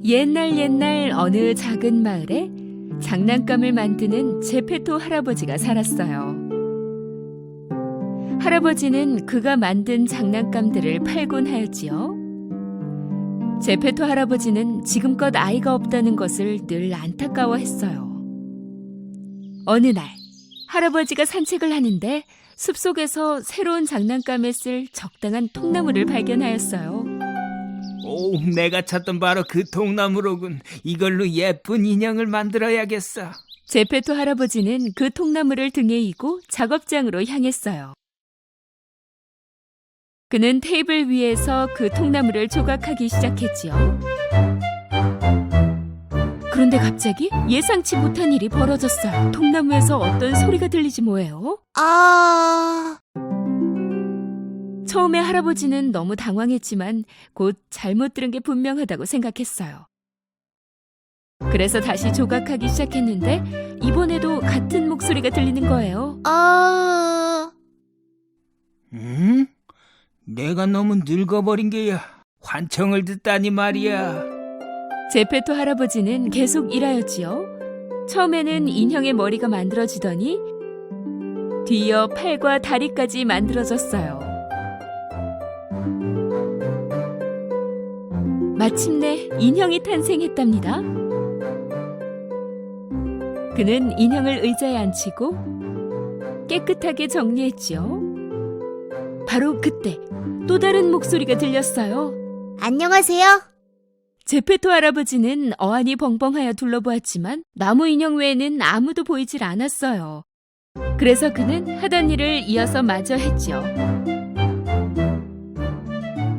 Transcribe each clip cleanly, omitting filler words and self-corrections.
옛날 어느 작은 마을에 장난감을 만드는 제페토 할아버지가 살았어요. 할아버지는 그가 만든 장난감들을 팔곤 하였지요. 제페토 할아버지는 지금껏 아이가 없다는 것을 늘 안타까워했어요. 어느 날 할아버지가 산책을 하는데 숲속에서 새로운 장난감에 쓸 적당한 통나무를 발견하였어요. 오, 내가 찾던 바로 그 통나무로군. 이걸로 예쁜 인형을 만들어야겠어. 제페토 할아버지는 그 통나무를 등에 이고 작업장으로 향했어요. 그는 테이블 위에서 그 통나무를 조각하기 시작했지요. 그런데 갑자기 예상치 못한 일이 벌어졌어요. 통나무에서 어떤 소리가 들리지 뭐예요? 처음에 할아버지는 너무 당황했지만 곧 잘못 들은 게 분명하다고 생각했어요. 그래서 다시 조각하기 시작했는데 이번에도 같은 목소리가 들리는 거예요. 응? 내가 너무 늙어버린 게야. 환청을 듣다니 말이야. 제페토 할아버지는 계속 일하였지요. 처음에는 인형의 머리가 만들어지더니 뒤이어 팔과 다리까지 만들어졌어요. 마침내 인형이 탄생했답니다. 그는 인형을 의자에 앉히고 깨끗하게 정리했지요. 바로 그때 또 다른 목소리가 들렸어요. 안녕하세요. 제페토 할아버지는 어안이 벙벙하여 둘러보았지만 나무 인형 외에는 아무도 보이질 않았어요. 그래서 그는 하던 일을 이어서 마저 했죠.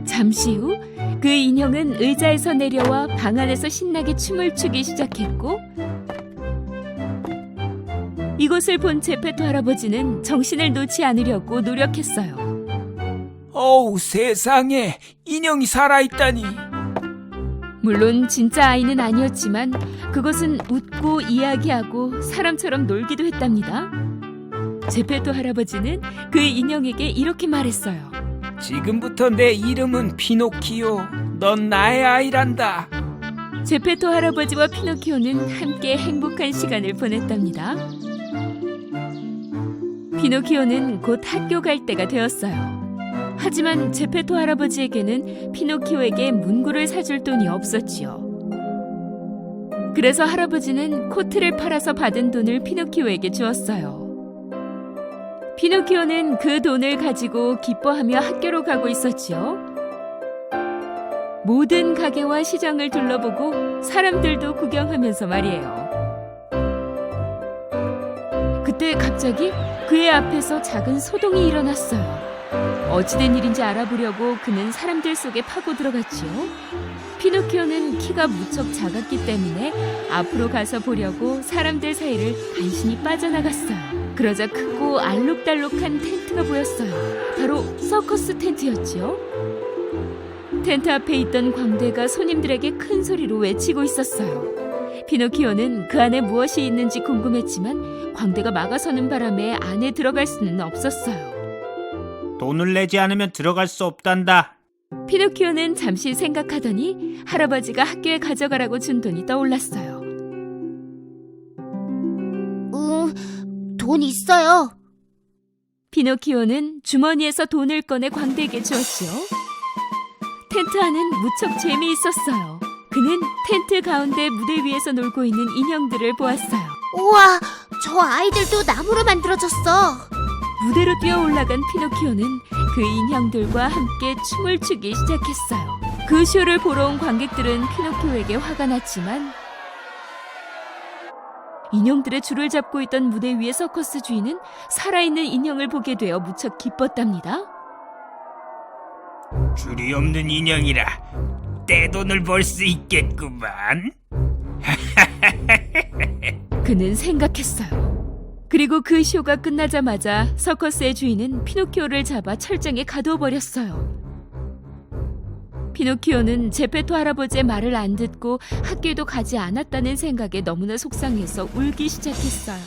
잠시 후 그 인형은 의자에서 내려와 방 안에서 신나게 춤을 추기 시작했고 이것을 본 제페토 할아버지는 정신을 놓지 않으려고 노력했어요. 어우, 세상에. 인형이 살아있다니. 물론 진짜 아이는 아니었지만 그것은 웃고 이야기하고 사람처럼 놀기도 했답니다. 제페토 할아버지는 그 인형에게 이렇게 말했어요. 지금부터 내 이름은 피노키오. 넌 나의 아이란다. 제페토 할아버지와 피노키오는 함께 행복한 시간을 보냈답니다. 피노키오는 곧 학교 갈 때가 되었어요. 하지만 제페토 할아버지에게는 피노키오에게 문구를 사줄 돈이 없었지요. 그래서 할아버지는 코트를 팔아서 받은 돈을 피노키오에게 주었어요. 피노키오는 그 돈을 가지고 기뻐하며 학교로 가고 있었지요. 모든 가게와 시장을 둘러보고 사람들도 구경하면서 말이에요. 그때 갑자기 그의 앞에서 작은 소동이 일어났어요. 어찌된 일인지 알아보려고 그는 사람들 속에 파고 들어갔지요. 피노키오는 키가 무척 작았기 때문에 앞으로 가서 보려고 사람들 사이를 간신히 빠져나갔어요. 그러자 크고 알록달록한 텐트가 보였어요. 바로 서커스 텐트였지요. 텐트 앞에 있던 광대가 손님들에게 큰 소리로 외치고 있었어요. 피노키오는 그 안에 무엇이 있는지 궁금했지만 광대가 막아서는 바람에 안에 들어갈 수는 없었어요. 돈을 내지 않으면 들어갈 수 없단다. 피노키오는 잠시 생각하더니 할아버지가 학교에 가져가라고 준 돈이 떠올랐어요. 돈 있어요. 피노키오는 주머니에서 돈을 꺼내 광대에게 주었지요. 텐트 안은 무척 재미있었어요. 그는 텐트 가운데 무대 위에서 놀고 있는 인형들을 보았어요. 우와, 저 아이들도 나무로 만들어졌어. 무대로 뛰어 올라간 피노키오는 그 인형들과 함께 춤을 추기 시작했어요. 그 쇼를 보러 온 관객들은 피노키오에게 화가 났지만 인형들의 줄을 잡고 있던 무대 위의 서커스 주인은 살아있는 인형을 보게 되어 무척 기뻤답니다. 줄이 없는 인형이라 떼돈을 벌 수 있겠구만. 그는 생각했어요. 그리고 그 쇼가 끝나자마자 서커스의 주인은 피노키오를 잡아 철장에 가두어 버렸어요. 피노키오는 제페토 할아버지의 말을 안 듣고 학교에도 가지 않았다는 생각에 너무나 속상해서 울기 시작했어요.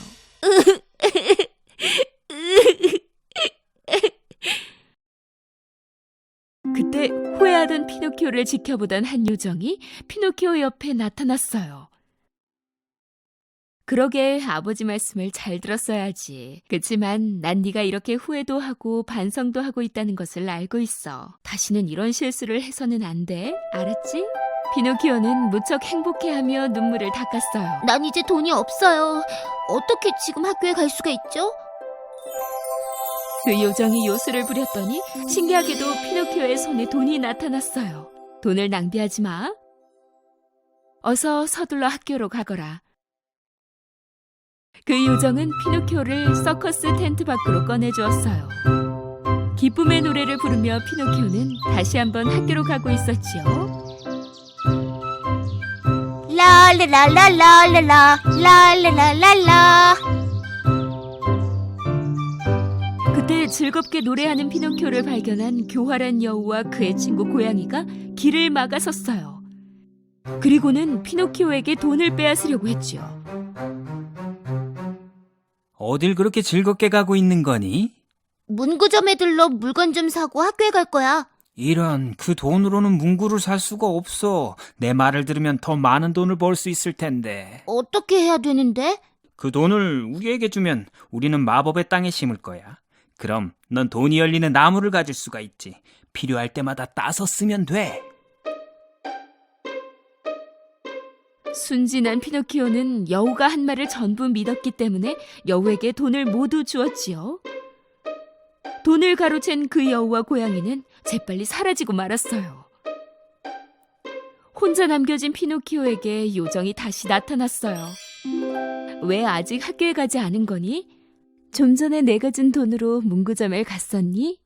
그때 후회하던 피노키오를 지켜보던 한 요정이 피노키오 옆에 나타났어요. 그러게 아버지 말씀을 잘 들었어야지. 그치만 난 네가 이렇게 후회도 하고 반성도 하고 있다는 것을 알고 있어. 다시는 이런 실수를 해서는 안 돼. 알았지? 피노키오는 무척 행복해하며 눈물을 닦았어요. 난 이제 돈이 없어요. 어떻게 지금 학교에 갈 수가 있죠? 그 요정이 요술을 부렸더니 신기하게도 피노키오의 손에 돈이 나타났어요. 돈을 낭비하지 마. 어서 서둘러 학교로 가거라. 그 요정은 피노키오를 서커스 텐트 밖으로 꺼내주었어요. 기쁨의 노래를 부르며 피노키오는 다시 한번 학교로 가고 있었지요. 랄라랄라랄라라 랄라랄라라. 그때 즐겁게 노래하는 피노키오를 발견한 교활한 여우와 그의 친구 고양이가 길을 막아섰어요. 그리고는 피노키오에게 돈을 빼앗으려고 했지요. 어딜 그렇게 즐겁게 가고 있는 거니? 문구점에 들러 물건 좀 사고 학교에 갈 거야. 이런, 그 돈으로는 문구를 살 수가 없어. 내 말을 들으면 더 많은 돈을 벌 수 있을 텐데. 어떻게 해야 되는데? 그 돈을 우리에게 주면 우리는 마법의 땅에 심을 거야. 그럼 넌 돈이 열리는 나무를 가질 수가 있지. 필요할 때마다 따서 쓰면 돼. 순진한 피노키오는 여우가 한 말을 전부 믿었기 때문에 여우에게 돈을 모두 주었지요. 돈을 가로챈 그 여우와 고양이는 재빨리 사라지고 말았어요. 혼자 남겨진 피노키오에게 요정이 다시 나타났어요. 왜 아직 학교에 가지 않은 거니? 좀 전에 내가 준 돈으로 문구점에 갔었니?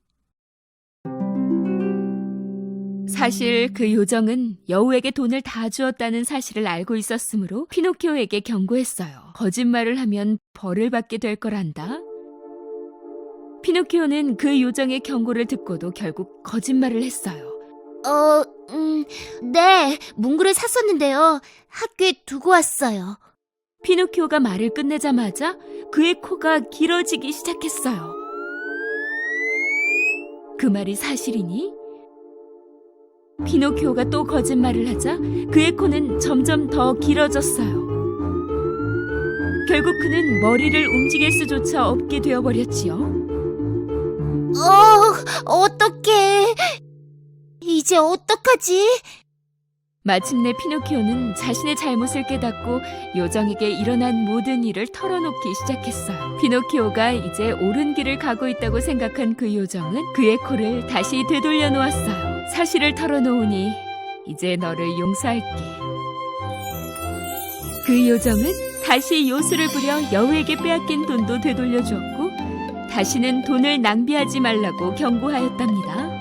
사실 그 요정은 여우에게 돈을 다 주었다는 사실을 알고 있었으므로 피노키오에게 경고했어요. 거짓말을 하면 벌을 받게 될 거란다. 피노키오는 그 요정의 경고를 듣고도 결국 거짓말을 했어요. 네, 문구를 샀었는데요. 학교에 두고 왔어요. 피노키오가 말을 끝내자마자 그의 코가 길어지기 시작했어요. 그 말이 사실이니? 피노키오가 또 거짓말을 하자 그의 코는 점점 더 길어졌어요. 결국 그는 머리를 움직일 수조차 없게 되어버렸지요. 어떡해. 이제 어떡하지? 마침내 피노키오는 자신의 잘못을 깨닫고 요정에게 일어난 모든 일을 털어놓기 시작했어요. 피노키오가 이제 옳은 길을 가고 있다고 생각한 그 요정은 그의 코를 다시 되돌려 놓았어요. 사실을 털어놓으니 이제 너를 용서할게. 그 요정은 다시 요술을 부려 여우에게 빼앗긴 돈도 되돌려 주었고 다시는 돈을 낭비하지 말라고 경고하였답니다.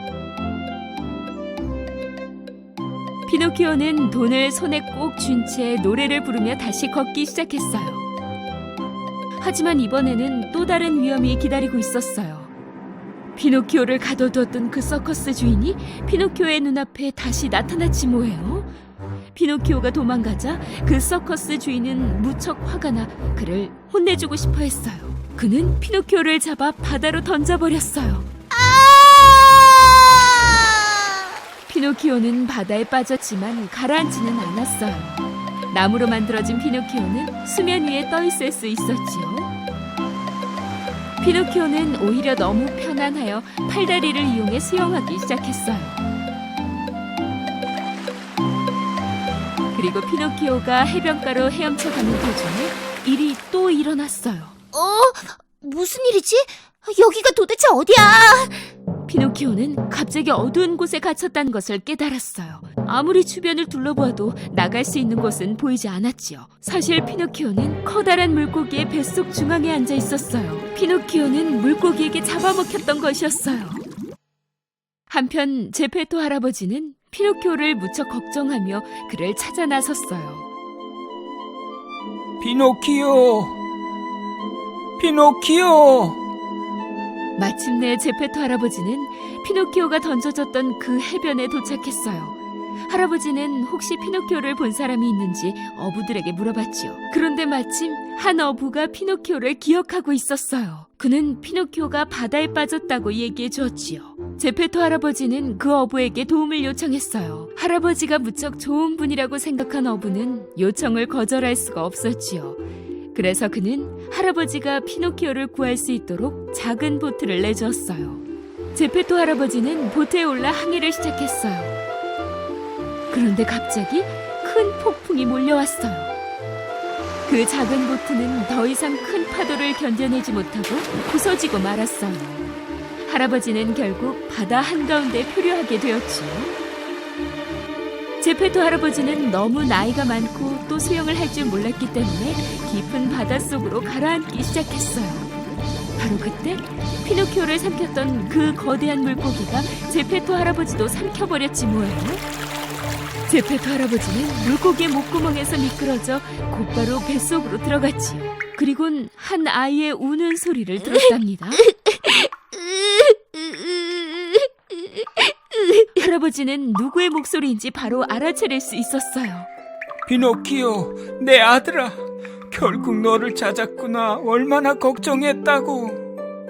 피노키오는 돈을 손에 꼭 쥔 채 노래를 부르며 다시 걷기 시작했어요. 하지만 이번에는 또 다른 위험이 기다리고 있었어요. 피노키오를 가둬두었던 그 서커스 주인이 피노키오의 눈앞에 다시 나타났지 뭐예요. 피노키오가 도망가자 그 서커스 주인은 무척 화가 나 그를 혼내주고 싶어 했어요. 그는 피노키오를 잡아 바다로 던져버렸어요. 피노키오는 바다에 빠졌지만 가라앉지는 않았어요. 나무로 만들어진 피노키오는 수면 위에 떠 있을 수 있었지요. 피노키오는 오히려 너무 편안하여 팔다리를 이용해 수영하기 시작했어요. 그리고 피노키오가 해변가로 헤엄쳐가는 도중에 일이 또 일어났어요. 무슨 일이지? 여기가 도대체 어디야? 피노키오는 갑자기 어두운 곳에 갇혔다는 것을 깨달았어요. 아무리 주변을 둘러보아도 나갈 수 있는 곳은 보이지 않았지요. 사실 피노키오는 커다란 물고기의 뱃속 중앙에 앉아 있었어요. 피노키오는 물고기에게 잡아먹혔던 것이었어요. 한편 제페토 할아버지는 피노키오를 무척 걱정하며 그를 찾아 나섰어요. 피노키오! 피노키오! 마침내 제페토 할아버지는 피노키오가 던져졌던 그 해변에 도착했어요. 할아버지는 혹시 피노키오를 본 사람이 있는지 어부들에게 물어봤지요. 그런데 마침 한 어부가 피노키오를 기억하고 있었어요. 그는 피노키오가 바다에 빠졌다고 얘기해 주었지요. 제페토 할아버지는 그 어부에게 도움을 요청했어요. 할아버지가 무척 좋은 분이라고 생각한 어부는 요청을 거절할 수가 없었지요. 그래서 그는 할아버지가 피노키오를 구할 수 있도록 작은 보트를 내주었어요. 제페토 할아버지는 보트에 올라 항해를 시작했어요. 그런데 갑자기 큰 폭풍이 몰려왔어요. 그 작은 보트는 더 이상 큰 파도를 견뎌내지 못하고 부서지고 말았어요. 할아버지는 결국 바다 한가운데 표류하게 되었지요. 제페토 할아버지는 너무 나이가 많고 또 수영을 할 줄 몰랐기 때문에 깊은 바닷속으로 가라앉기 시작했어요. 바로 그때 피노키오를 삼켰던 그 거대한 물고기가 제페토 할아버지도 삼켜버렸지 뭐예요. 제페토 할아버지는 물고기의 목구멍에서 미끄러져 곧바로 뱃속으로 들어갔지요. 그리곤 한 아이의 우는 소리를 들었답니다. 할아버지는 누구의 목소리인지 바로 알아차릴 수 있었어요. 피노키오, 내 아들아. 결국 너를 찾았구나. 얼마나 걱정했다고.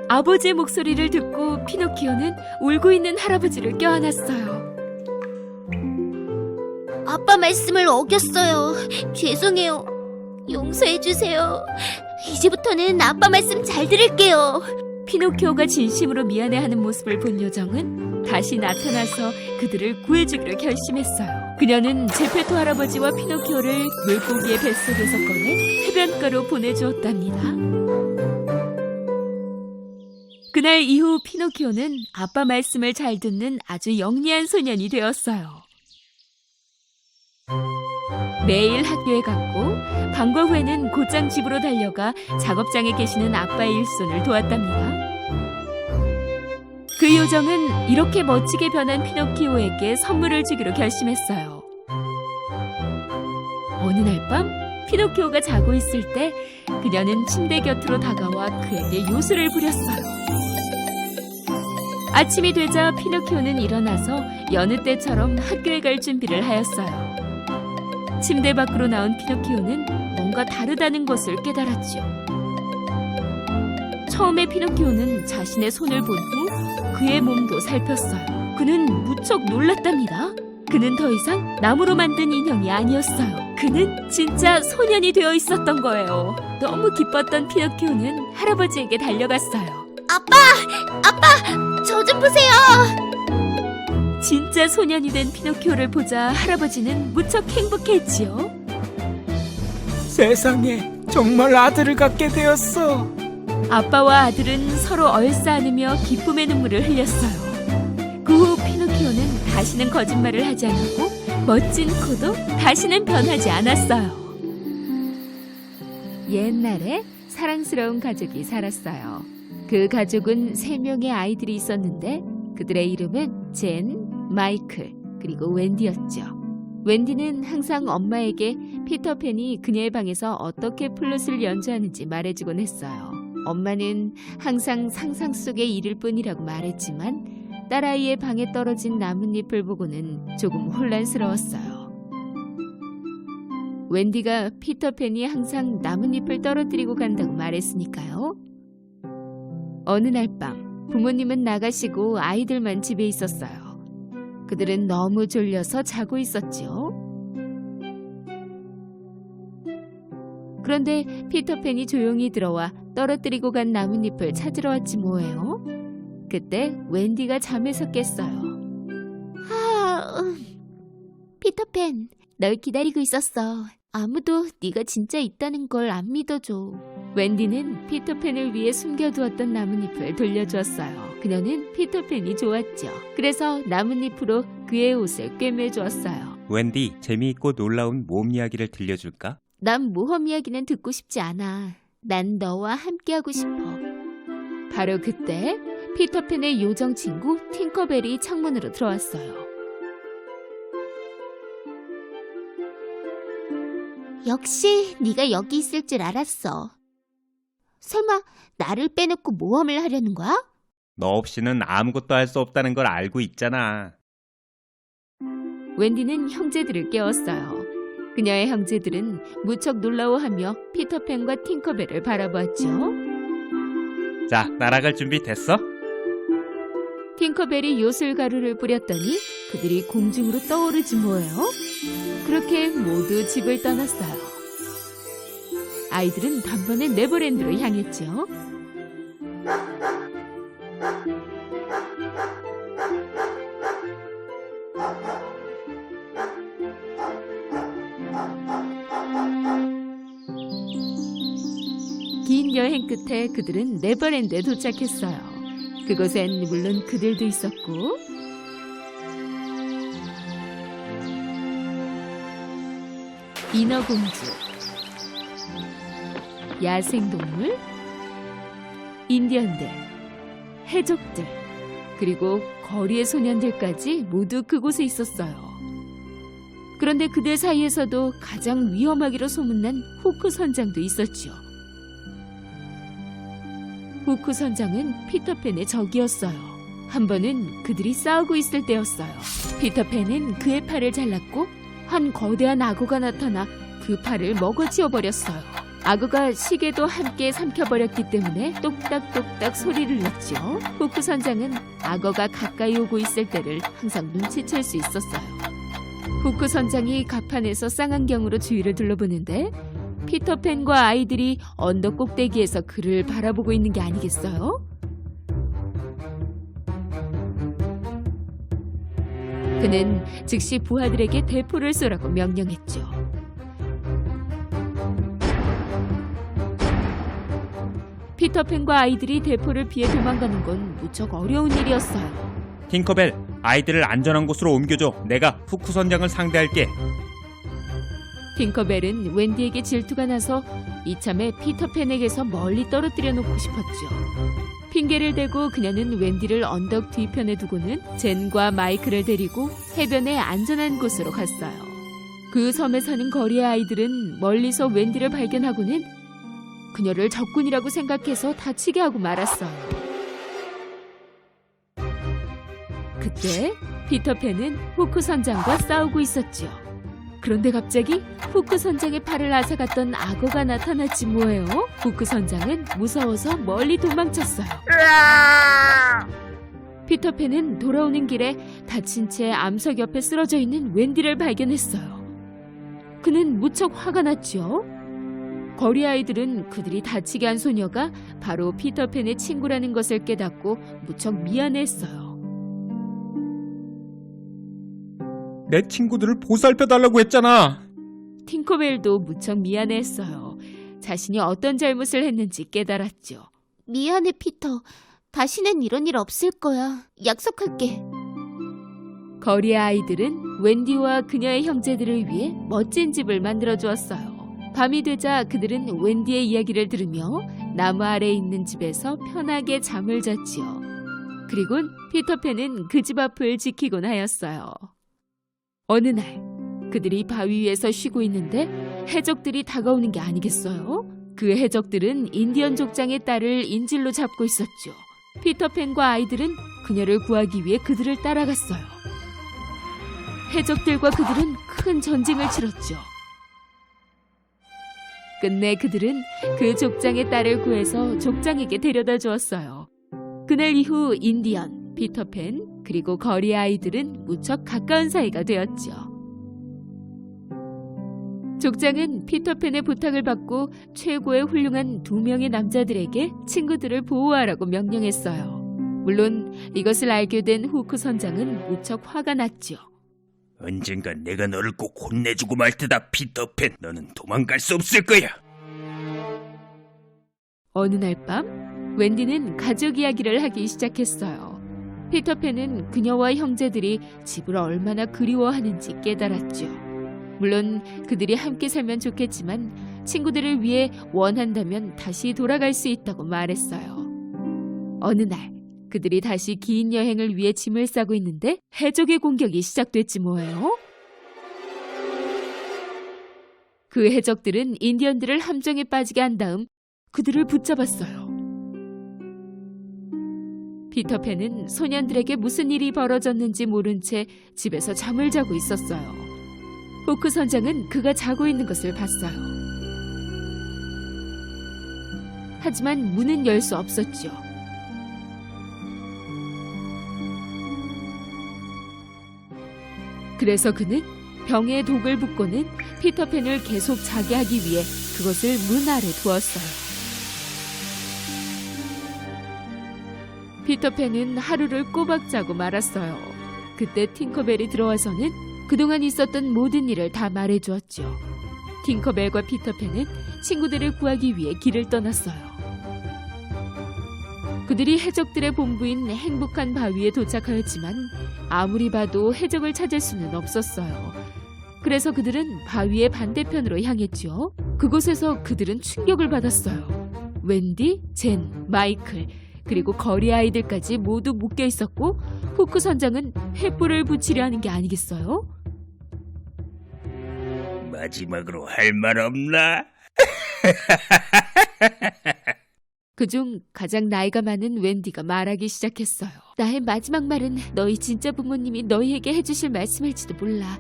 아버지의 목소리를 듣고 피노키오는 울고 있는 할아버지를 껴안았어요. 아빠 말씀을 어겼어요. 죄송해요. 용서해주세요. 이제부터는 아빠 말씀 잘 들을게요. 피노키오가 진심으로 미안해하는 모습을 본 요정은 다시 나타나서 그들을 구해주기로 결심했어요. 그녀는 제페토 할아버지와 피노키오를 물고기의 뱃속에서 꺼내 해변가로 보내주었답니다. 그날 이후 피노키오는 아빠 말씀을 잘 듣는 아주 영리한 소년이 되었어요. 매일 학교에 갔고 방과 후에는 곧장 집으로 달려가 작업장에 계시는 아빠의 일손을 도왔답니다. 그 요정은 이렇게 멋지게 변한 피노키오에게 선물을 주기로 결심했어요. 어느 날 밤 피노키오가 자고 있을 때 그녀는 침대 곁으로 다가와 그에게 요술을 부렸어요. 아침이 되자 피노키오는 일어나서 여느 때처럼 학교에 갈 준비를 하였어요. 침대 밖으로 나온 피노키오는 뭔가 다르다는 것을 깨달았죠. 처음에 피노키오는 자신의 손을 본 후 그의 몸도 살폈어요. 그는 무척 놀랐답니다. 그는 더 이상 나무로 만든 인형이 아니었어요. 그는 진짜 소년이 되어 있었던 거예요. 너무 기뻤던 피노키오는 할아버지에게 달려갔어요. 아빠! 저 좀 보세요! 진짜 소년이 된 피노키오를 보자 할아버지는 무척 행복했지요. 세상에 정말 아들을 갖게 되었어. 아빠와 아들은 서로 얼싸안으며 기쁨의 눈물을 흘렸어요. 그 후 피노키오는 다시는 거짓말을 하지 않았고 멋진 코도 다시는 변하지 않았어요. 옛날에 사랑스러운 가족이 살았어요. 그 가족은 3명의 아이들이 있었는데 그들의 이름은 젠, 마이클, 그리고 웬디였죠. 웬디는 항상 엄마에게 피터팬이 그녀의 방에서 어떻게 플룻을 연주하는지 말해주곤 했어요. 엄마는 항상 상상 속의 일일 뿐이라고 말했지만 딸아이의 방에 떨어진 나뭇잎을 보고는 조금 혼란스러웠어요. 웬디가 피터팬이 항상 나뭇잎을 떨어뜨리고 간다고 말했으니까요. 어느 날 밤 부모님은 나가시고 아이들만 집에 있었어요. 그들은 너무 졸려서 자고 있었지요. 그런데 피터팬이 조용히 들어와 떨어뜨리고 간 나뭇잎을 찾으러 왔지 뭐예요. 그때 웬디가 잠에서 깼어요. 피터팬, 널 기다리고 있었어. 아무도 네가 진짜 있다는 걸 안 믿어줘. 웬디는 피터팬을 위해 숨겨두었던 나뭇잎을 돌려주었어요. 그녀는 피터팬이 좋았죠. 그래서 나뭇잎으로 그의 옷을 꿰매주었어요. 웬디, 재미있고 놀라운 모험 이야기를 들려줄까? 난 모험 이야기는 듣고 싶지 않아. 난 너와 함께하고 싶어. 바로 그때 피터팬의 요정 친구 팅커벨이 창문으로 들어왔어요. 역시 네가 여기 있을 줄 알았어. 설마 나를 빼놓고 모험을 하려는 거야? 너 없이는 아무것도 할 수 없다는 걸 알고 있잖아. 웬디는 형제들을 깨웠어요. 그녀의 형제들은 무척 놀라워하며 피터팬과 팅커벨을 바라보았죠. 자, 날아갈 준비 됐어? 팅커벨이 요술가루를 뿌렸더니 그들이 공중으로 떠오르지 뭐예요? 그렇게 모두 집을 떠났어요. 아이들은 단번에 네버랜드로 향했죠. 긴 여행 끝에 그들은 네버랜드에 도착했어요. 그곳엔 물론 그들도 있었고 인어공주, 야생동물, 인디언들, 해적들, 그리고 거리의 소년들까지 모두 그곳에 있었어요. 그런데 그들 사이에서도 가장 위험하기로 소문난 후크 선장도 있었죠. 후크 선장은 피터팬의 적이었어요. 한 번은 그들이 싸우고 있을 때였어요. 피터팬은 그의 팔을 잘랐고 한 거대한 악어가 나타나 그 팔을 먹어치워 버렸어요. 악어가 시계도 함께 삼켜버렸기 때문에 똑딱똑딱 소리를 냈죠. 후크 선장은 악어가 가까이 오고 있을 때를 항상 눈치챌 수 있었어요. 후크 선장이 갑판에서 쌍안경으로 주위를 둘러보는데 피터팬과 아이들이 언덕 꼭대기에서 그를 바라보고 있는 게 아니겠어요? 그는 즉시 부하들에게 대포를 쏘라고 명령했죠. 피터팬과 아이들이 대포를 피해 도망가는 건 무척 어려운 일이었어요. 팅커벨, 아이들을 안전한 곳으로 옮겨줘. 내가 후크 선장을 상대할게. 팅커벨은 웬디에게 질투가 나서 이참에 피터팬에게서 멀리 떨어뜨려 놓고 싶었죠. 핑계를 대고 그녀는 웬디를 언덕 뒤편에 두고는 젠과 마이크를 데리고 해변의 안전한 곳으로 갔어요. 그 섬에 사는 거리의 아이들은 멀리서 웬디를 발견하고는 그녀를 적군이라고 생각해서 다치게 하고 말았어요. 그때 피터팬은 후크 선장과 싸우고 있었죠. 그런데 갑자기 후크 선장의 팔을 앗아갔던 악어가 나타났지 뭐예요. 후크 선장은 무서워서 멀리 도망쳤어요. 피터팬은 돌아오는 길에 다친 채 암석 옆에 쓰러져 있는 웬디를 발견했어요. 그는 무척 화가 났죠. 거리 아이들은 그들이 다치게 한 소녀가 바로 피터팬의 친구라는 것을 깨닫고 무척 미안했어요. 내 친구들을 보살펴달라고 했잖아. 팅커벨도 무척 미안했어요. 자신이 어떤 잘못을 했는지 깨달았죠. 미안해, 피터. 다시는 이런 일 없을 거야. 약속할게. 거리의 아이들은 웬디와 그녀의 형제들을 위해 멋진 집을 만들어 주었어요. 밤이 되자 그들은 웬디의 이야기를 들으며 나무 아래에 있는 집에서 편하게 잠을 잤지요. 그리곤 피터팬은 그 집 앞을 지키곤 하였어요. 어느 날 그들이 바위 위에서 쉬고 있는데 해적들이 다가오는 게 아니겠어요? 그 해적들은 인디언 족장의 딸을 인질로 잡고 있었죠. 피터팬과 아이들은 그녀를 구하기 위해 그들을 따라갔어요. 해적들과 그들은 큰 전쟁을 치렀죠. 끝내 그들은 그 족장의 딸을 구해서 족장에게 데려다 주었어요. 그날 이후 인디언, 피터팬, 그리고 거리 아이들은 무척 가까운 사이가 되었죠. 족장은 피터팬의 부탁을 받고 최고의 훌륭한 2명의 남자들에게 친구들을 보호하라고 명령했어요. 물론 이것을 알게 된 후크 선장은 무척 화가 났죠. 언젠가 내가 너를 꼭 혼내주고 말 테다, 피터팬. 너는 도망갈 수 없을 거야. 어느 날 밤 웬디는 가족 이야기를 하기 시작했어요. 피터팬은 그녀와 형제들이 집을 얼마나 그리워하는지 깨달았죠. 물론 그들이 함께 살면 좋겠지만 친구들을 위해 원한다면 다시 돌아갈 수 있다고 말했어요. 어느 날 그들이 다시 긴 여행을 위해 짐을 싸고 있는데 해적의 공격이 시작됐지 뭐예요. 그 해적들은 인디언들을 함정에 빠지게 한 다음 그들을 붙잡았어요. 피터팬은 소년들에게 무슨 일이 벌어졌는지 모른 채 집에서 잠을 자고 있었어요. 후크 선장은 그가 자고 있는 것을 봤어요. 하지만 문은 열 수 없었죠. 그래서 그는 병에 독을 붓고는 피터팬을 계속 자게 하기 위해 그것을 문 아래 두었어요. 피터팬은 하루를 꼬박 자고 말았어요. 그때 팅커벨이 들어와서는 그동안 있었던 모든 일을 다 말해주었죠. 팅커벨과 피터팬은 친구들을 구하기 위해 길을 떠났어요. 그들이 해적들의 본부인 행복한 바위에 도착하였지만 아무리 봐도 해적을 찾을 수는 없었어요. 그래서 그들은 바위의 반대편으로 향했죠. 그곳에서 그들은 충격을 받았어요. 웬디, 젠, 마이클, 그리고 거리 아이들까지 모두 묶여 있었고 후크 선장은 횃불을 붙이려 하는 게 아니겠어요? 마지막으로 할 말 없나? 그중 가장 나이가 많은 웬디가 말하기 시작했어요. 나의 마지막 말은 너희 진짜 부모님이 너희에게 해주실 말씀일지도 몰라.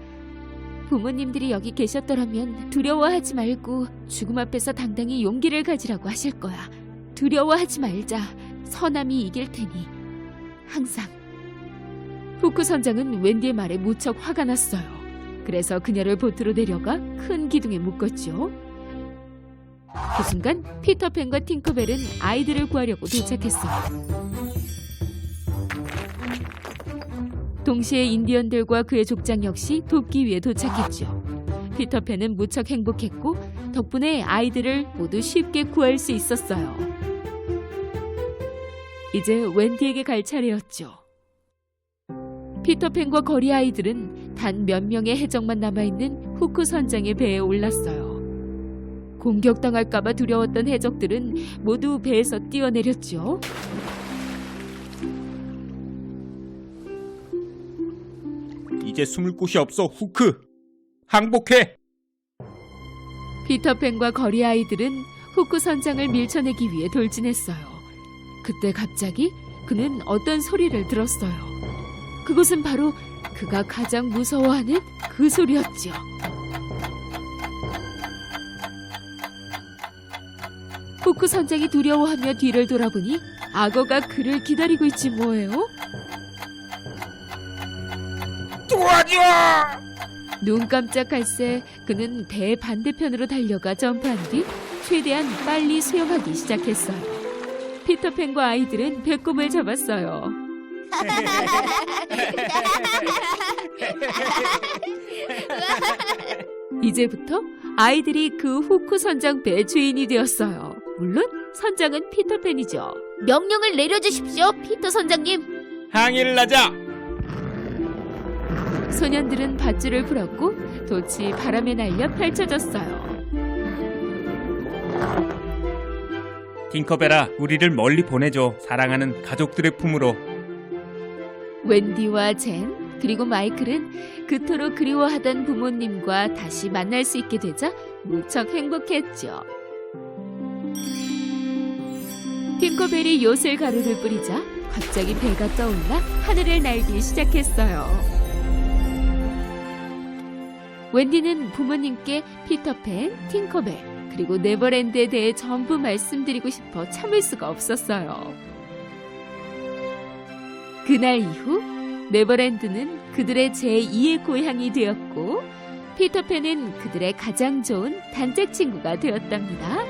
부모님들이 여기 계셨더라면 두려워하지 말고 죽음 앞에서 당당히 용기를 가지라고 하실 거야. 두려워하지 말자. 선함이 이길 테니. 항상. 후크 선장은 웬디의 말에 무척 화가 났어요. 그래서 그녀를 보트로 내려가 큰 기둥에 묶었죠. 그 순간 피터팬과 팅커벨은 아이들을 구하려고 도착했어요. 동시에 인디언들과 그의 족장 역시 돕기 위해 도착했죠. 피터팬은 무척 행복했고 덕분에 아이들을 모두 쉽게 구할 수 있었어요. 이제 웬디에게 갈 차례였죠. 피터팬과 거리 아이들은 단 몇 명의 해적만 남아있는 후크 선장의 배에 올랐어요. 공격당할까봐 두려웠던 해적들은 모두 배에서 뛰어내렸죠. 이제 숨을 곳이 없어, 후크. 항복해. 피터팬과 거리 아이들은 후크 선장을 밀쳐내기 위해 돌진했어요. 그때 갑자기 그는 어떤 소리를 들었어요. 그것은 바로 그가 가장 무서워하는 그 소리였죠. 후크 선장이 두려워하며 뒤를 돌아보니 악어가 그를 기다리고 있지 뭐예요? 도와줘! 눈 깜짝할 새 그는 배의 반대편으로 달려가 점프한 뒤 최대한 빨리 수영하기 시작했어요. 피터팬과 아이들은 배꼽을 잡았어요. 이제부터 아이들이 그 후크 선장 배의 주인이 되었어요. 물론 선장은 피터팬이죠. 명령을 내려주십시오, 피터 선장님. 항해를 하자. 소년들은 밧줄을 풀었고 돛이 바람에 날려 펼쳐졌어요. 팅커벨아, 우리를 멀리 보내줘. 사랑하는 가족들의 품으로. 웬디와 젠 그리고 마이클은 그토록 그리워하던 부모님과 다시 만날 수 있게 되자 무척 행복했죠. 팅커벨이 요술 가루를 뿌리자 갑자기 배가 떠올라 하늘을 날기 시작했어요. 웬디는 부모님께 피터팬, 팅커벨, 그리고 네버랜드에 대해 전부 말씀드리고 싶어 참을 수가 없었어요. 그날 이후 네버랜드는 그들의 제2의 고향이 되었고 피터팬은 그들의 가장 좋은 단짝 친구가 되었답니다.